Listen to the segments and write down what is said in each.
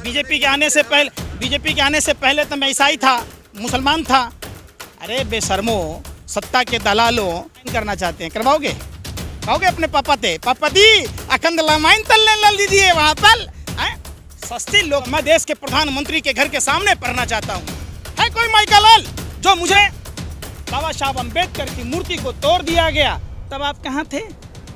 BJP के आने से पहले तो मैं ईसाई था, मुसलमान था। अरे बेशर्मो, सत्ता के दलालों करना चाहते हैं, करवाओगे? कहोगे अपने पापा दी अखंड रामायण तलने लल दीजिए वहाँ पर सस्ती लोग। मैं देश के प्रधानमंत्री के घर के सामने पढ़ना चाहता हूँ। है कोई माइका लाल जो मुझे बाबा साहब अम्बेडकर की मूर्ति को तोड़ दिया गया, तब आप कहाँ थे?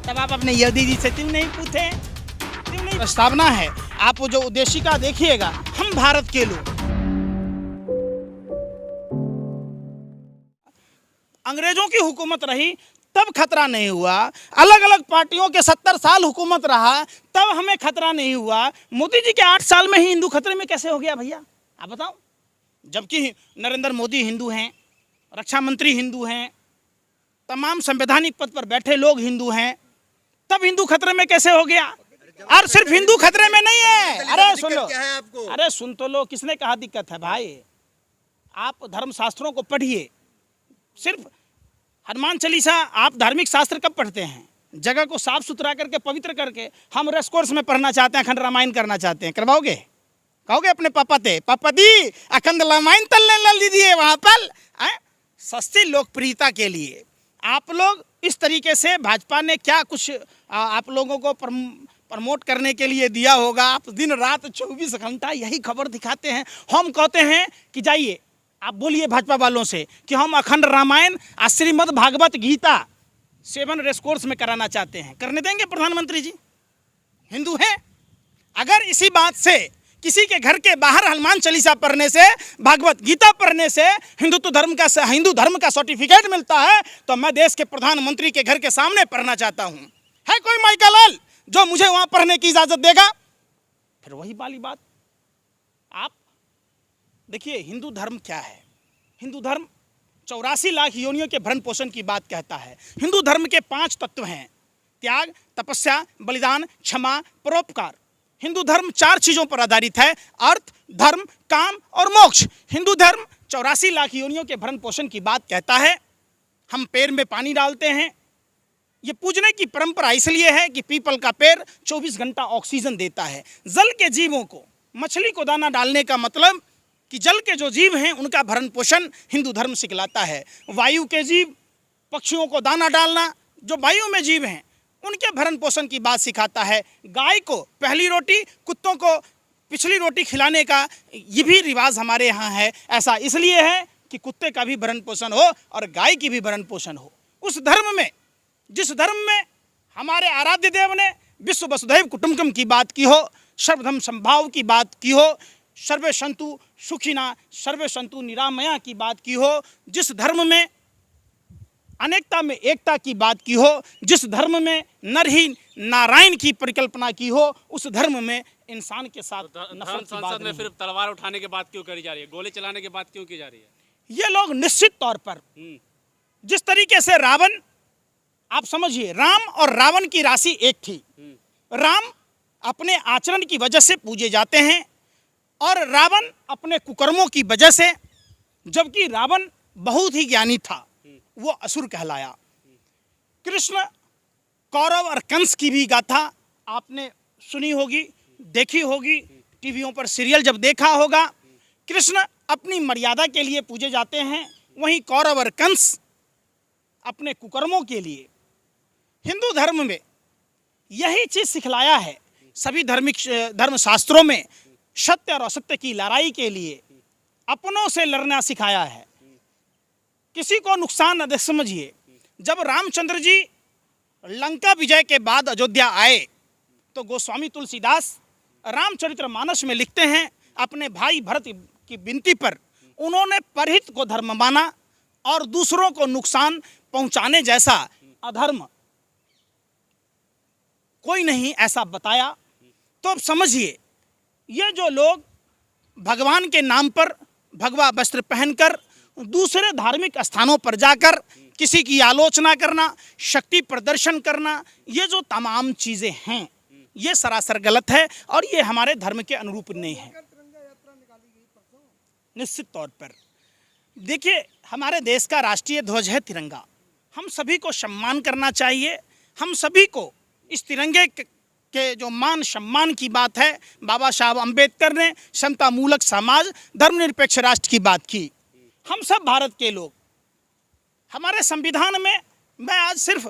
तब आप अपने योगी जी से क्यों नहीं पूछे? क्यों नहीं? प्रस्तावना है, आप जो उद्देशिका देखिएगा, हम भारत के लोग। अंग्रेजों की हुकूमत रही तब खतरा नहीं हुआ, अलग अलग पार्टियों के 70 साल हुकूमत रहा तब हमें खतरा नहीं हुआ। मोदी जी के 8 साल में ही हिंदू खतरे में कैसे हो गया भैया, आप बताओ? जबकि नरेंद्र मोदी हिंदू हैं, रक्षा मंत्री हिंदू हैं, तमाम संवैधानिक पद पर बैठे लोग हिंदू हैं, तब हिंदू खतरे में कैसे हो गया? और सिर्फ हिंदू खतरे में नहीं है। अरे सुन लो, अरे सुन तो लो, किसने कहा दिक्कत है भाई? आप धर्मशास्त्रों को पढ़िए। सिर्फ हनुमान चालीसा आप धार्मिक शास्त्र कब पढ़ते हैं? जगह को साफ सुथरा करके, पवित्र करके। हम रेस कोर्स में पढ़ना चाहते हैं, अखंड रामायण करना चाहते हैं, करवाओगे? कहोगे अपने पापा दी अखंड रामायण तलने लल दीजिए वहाँ पर सस्ती लोकप्रियता के लिए। आप लोग इस तरीके से, भाजपा ने क्या कुछ आप लोगों को प्रमोट करने के लिए दिया होगा? आप दिन रात 24 घंटा यही खबर दिखाते हैं। हम कहते हैं कि जाइए आप बोलिए भाजपा वालों से कि हम अखंड रामायण और श्रीमद् भागवत गीता 7 रेस कोर्स में कराना चाहते हैं। करने देंगे प्रधानमंत्री जी? हिंदू हैं? अगर इसी बात से किसी के घर के बाहर हनुमान चालीसा पढ़ने से, भागवत गीता पढ़ने से हिंदू धर्म का सर्टिफिकेट मिलता है, तो मैं देश के प्रधानमंत्री के घर के सामने पढ़ना चाहता हूँ। है कोई माइका लाल जो मुझे वहां पढ़ने की इजाजत देगा? फिर वही वाली बात। आप देखिए, हिंदू धर्म क्या है? हिंदू धर्म 84 लाख योनियों के भरण पोषण की बात कहता है। हिंदू धर्म के 5 तत्व हैं: त्याग, तपस्या, बलिदान, क्षमा, परोपकार। हिंदू धर्म 4 चीजों पर आधारित है: अर्थ, धर्म, काम और मोक्ष। हिंदू धर्म 84 लाख योनियों के भरण पोषण की बात कहता है। हम पेड़ में पानी डालते हैं, ये पूजने की परंपरा इसलिए है कि पीपल का पेड़ 24 घंटा ऑक्सीजन देता है। जल के जीवों को, मछली को दाना डालने का मतलब कि जल के जो जीव हैं उनका भरण पोषण हिंदू धर्म सिखलाता है। वायु के जीव, पक्षियों को दाना डालना, जो वायु में जीव हैं उनके भरण पोषण की बात सिखाता है। गाय को पहली रोटी, कुत्तों को पिछली रोटी खिलाने का ये भी रिवाज हमारे यहाँ है। ऐसा इसलिए है कि कुत्ते का भी भरण पोषण हो और गाय की भी भरण पोषण हो। उस धर्म में, जिस धर्म में हमारे आराध्य देव ने विश्व वसुधैव कुटुंबकम की बात की हो, सर्वधर्म संभाव की बात की हो, सर्वे संतु सुखिना सर्वे संतु निरामया की बात की हो, जिस धर्म में अनेकता में एकता की बात की हो, जिस धर्म में नर ही नारायण की परिकल्पना की हो, उस धर्म में इंसान के साथ नफरत की बात नहीं। फिर तलवार उठाने के बाद क्यों करी जा रही है? गोले चलाने के बाद क्यों की जा रही है? ये लोग निश्चित तौर पर, जिस तरीके से रावण, आप समझिए, राम और रावण की राशि एक थी। राम अपने आचरण की वजह से पूजे जाते हैं और रावण अपने कुकर्मों की वजह से, जबकि रावण बहुत ही ज्ञानी था, वो असुर कहलाया। कृष्ण, कौरव और कंस की भी गाथा आपने सुनी होगी, देखी होगी, टीवियों पर सीरियल जब देखा होगा। कृष्ण अपनी मर्यादा के लिए पूजे जाते हैं, वहीं कौरव और कंस अपने कुकर्मों के लिए। हिंदू धर्म में यही चीज सिखलाया है। सभी धर्म शास्त्रों में सत्य और असत्य की लड़ाई के लिए अपनों से लड़ना सिखाया है। किसी को नुकसान न समझिए। जब रामचंद्र जी लंका विजय के बाद अयोध्या आए तो गोस्वामी तुलसीदास रामचरितमानस में लिखते हैं, अपने भाई भरत की विनती पर उन्होंने परहित को धर्म माना और दूसरों को नुकसान पहुंचाने जैसा अधर्म कोई नहीं ऐसा बताया। तो अब समझिए, ये जो लोग भगवान के नाम पर भगवा वस्त्र पहनकर दूसरे धार्मिक स्थानों पर जाकर किसी की आलोचना करना, शक्ति प्रदर्शन करना, ये जो तमाम चीज़ें हैं, ये सरासर गलत है और ये हमारे धर्म के अनुरूप नहीं है। निश्चित तौर पर देखिए, हमारे देश का राष्ट्रीय ध्वज है तिरंगा। हम सभी को सम्मान करना चाहिए। हम सभी को इस तिरंगे के जो मान सम्मान की बात है, बाबा साहब अम्बेडकर ने समता मूलक समाज, धर्मनिरपेक्ष राष्ट्र की बात की। हम सब भारत के लोग, हमारे संविधान में, मैं आज सिर्फ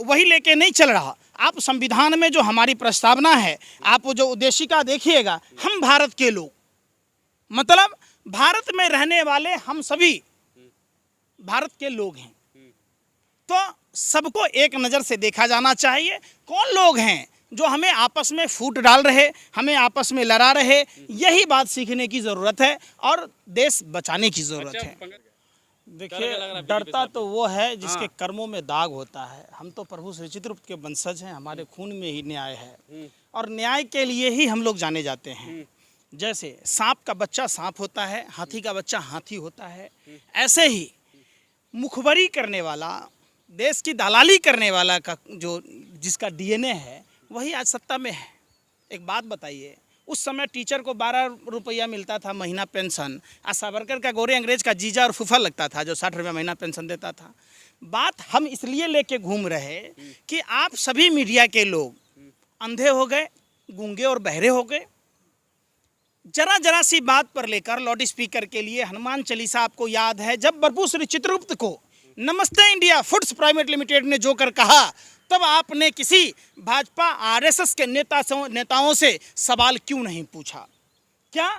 वही लेके नहीं चल रहा, आप संविधान में जो हमारी प्रस्तावना है, आप जो उद्देशिका देखिएगा, हम भारत के लोग, मतलब भारत में रहने वाले हम सभी भारत के लोग हैं। तो सबको एक नज़र से देखा जाना चाहिए। कौन लोग हैं जो हमें आपस में फूट डाल रहे, हमें आपस में लड़ा रहे, यही बात सीखने की ज़रूरत है और देश बचाने की ज़रूरत है। देखिए, डरता तो वो है जिसके कर्मों में दाग होता है। हम तो प्रभु श्री चित्रगुप्त के वंशज हैं, हमारे खून में ही न्याय है और न्याय के लिए ही हम लोग जाने जाते हैं। जैसे सांप का बच्चा सांप होता है, हाथी का बच्चा हाथी होता है, ऐसे ही मुखबरी करने वाला, देश की दलाली करने वाला का जो जिसका डीएनए है, वही आज सत्ता में है। एक बात बताइए, उस समय टीचर को 12 रुपया मिलता था महीना पेंशन, आज सावरकर का गोरे अंग्रेज का जीजा और फूफा लगता था जो 60 रुपया महीना पेंशन देता था। बात हम इसलिए लेके घूम रहे कि आप सभी मीडिया के लोग अंधे हो गए, गूंगे और बहरे हो गए। जरा जरा सी बात पर लेकर लाउड स्पीकर के लिए हनुमान चालीसा आपको याद है, जब प्रभु श्री चित्रगुप्त को नमस्ते इंडिया फूड्स प्राइवेट लिमिटेड ने जो कर कहा, तब आपने किसी भाजपा आरएसएस के नेताओं से सवाल क्यों नहीं पूछा? क्या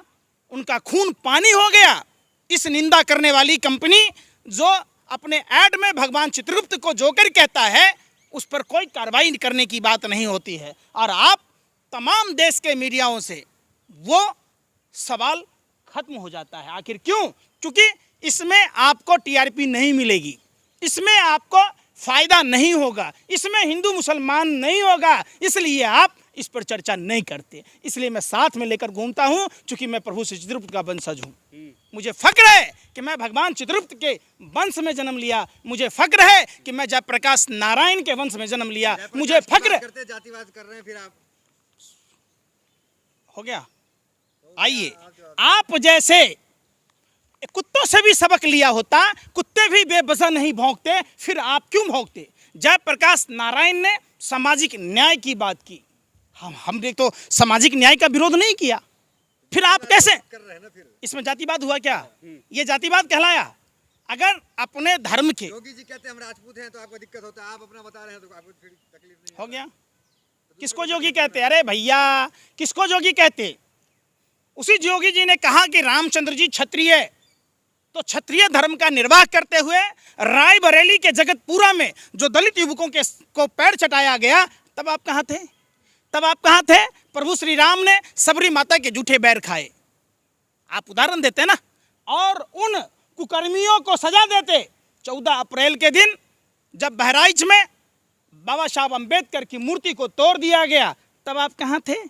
उनका खून पानी हो गया? इस निंदा करने वाली कंपनी जो अपने ऐड में भगवान चित्रगुप्त को जोकर कहता है, उस पर कोई कार्रवाई करने की बात नहीं होती है। और आप तमाम देश के मीडियाओं से वो सवाल खत्म हो जाता है। आखिर क्यों? क्योंकि इसमें आपको टीआरपी नहीं मिलेगी, इसमें आपको फायदा नहीं होगा, इसमें हिंदू मुसलमान नहीं होगा, इसलिए आप इस पर चर्चा नहीं करते। इसलिए मैं साथ में लेकर घूमता हूं, क्योंकि मैं प्रभु श्री चित्रगुप्त का वंशज हूं। मुझे फक्र है कि मैं भगवान चित्रगुप्त के वंश में जन्म लिया, मुझे फक्र है कि मैं जयप्रकाश नारायण के वंश में जन्म लिया, मुझे फक्र। जातिवाद कर रहे हैं फिर आप, हो गया। आइए, आप जैसे कुत्तों से भी सबक लिया होता, कुत्ते भी बेवजह नहीं भौंकते, फिर आप क्यों भौंकते? जयप्रकाश नारायण ने सामाजिक न्याय की बात की, हमने तो सामाजिक न्याय का विरोध नहीं किया, फिर आप कैसे कर रहे हैं ना? फिर इसमें जातिवाद हुआ क्या? ये जातिवाद कहलाया? अगर अपने धर्म के, योगी जी कहते हैं हम राजपूत हैं तो आपको दिक्कत होता है, आप अपना बता रहे हैं तो आपको फिर तकलीफ नहीं हो गया। किसको जोगी कहते? अरे भैया, किसको जोगी कहते? उसी जोगी जी ने कहा कि रामचंद्र जी क्षत्रिय, तो क्षत्रिय धर्म का निर्वाह करते हुए रायबरेली के जगतपुरा में जो दलित युवकों को पैर चटाया गया, तब आप कहाँ थे? तब आप कहाँ थे? प्रभु श्री राम ने सबरी माता के जूठे बैर खाए। आप उदाहरण देते ना, और उन कुकर्मियों को सजा देते। 14 अप्रैल के दिन जब बहराइच में बाबा साहब अम्बेडकर की मूर्ति को तोड़ दिया गया, तब आप कहाँ थे?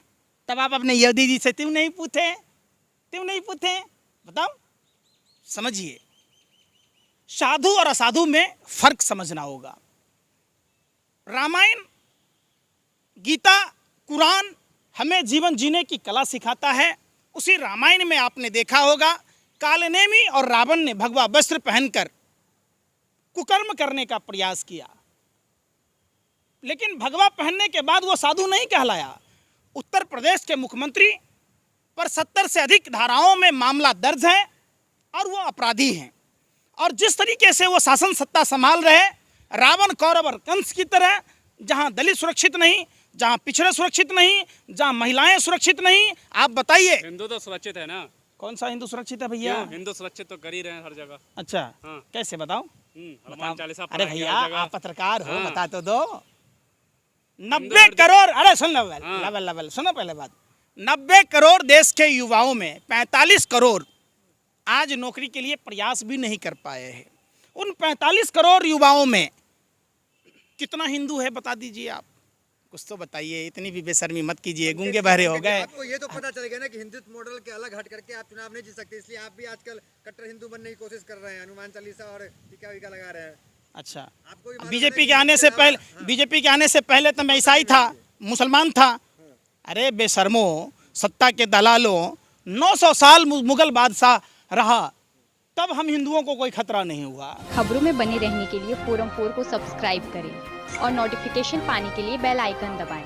तब आप अपने योगी जी से क्यों नहीं पूछे? क्यों नहीं पूछे? बताओ। समझिए, साधु और असाधु में फर्क समझना होगा। रामायण, गीता, कुरान हमें जीवन जीने की कला सिखाता है। उसी रामायण में आपने देखा होगा, कालनेमी और रावण ने भगवा वस्त्र पहनकर कुकर्म करने का प्रयास किया, लेकिन भगवा पहनने के बाद वो साधु नहीं कहलाया। उत्तर प्रदेश के मुख्यमंत्री पर 70 से अधिक धाराओं में मामला दर्ज है और वो अपराधी हैं। और जिस तरीके से वो शासन सत्ता संभाल रहे, रावण, कौरव और कंस की तरह, जहां दलित सुरक्षित नहीं, जहां पिछड़े सुरक्षित नहीं, जहां महिलाएं सुरक्षित नहीं। आप बताइए। हिंदू तो सुरक्षित है ना? कौन सा हिंदू सुरक्षित है भैया? हिंदू सुरक्षित तो कर ही रहे हैं हर जगह। अच्छा, हाँ। कैसे बताओ? हनुमान चालीसा अरे भैया, आप पत्रकार हो, हाँ। बता तो दो। 90 करोड़, अरे सुन लेवल सुनो पहले बात। 90 करोड़ देश के युवाओं में 45 करोड़ आज नौकरी के लिए प्रयास भी नहीं कर पाए हैं। उन 45 करोड़ युवाओं में कितना हिंदू है बता दीजिए आप, कुछ तो बताइए। इतनी भी बेशर्मी मत कीजिए, गूंगे बहरे हो गए। आपको ये तो पता चल गया ना कि हिंदुत्व मॉडल के अलग हट करके आप चुनाव नहीं जीत सकते, इसलिए आप भी आजकल कट्टर हिंदू बनने की कोशिश कर रहे हैं, हनुमान चालीसा और टीका वीका लगा रहे हैं। अच्छा, आपको बीजेपी के आने से पहले, बीजेपी के आने से पहले तो मैं ईसाई था, मुसलमान था। अरे बेशर्मो, सत्ता के दलालों, 900 साल मुगल बादशाह रहा, तब हम हिंदुओं को कोई खतरा नहीं हुआ। खबरों में बने रहने के लिए फोरम 4 को सब्सक्राइब करें और नोटिफिकेशन पाने के लिए बेल आइकन दबाएं।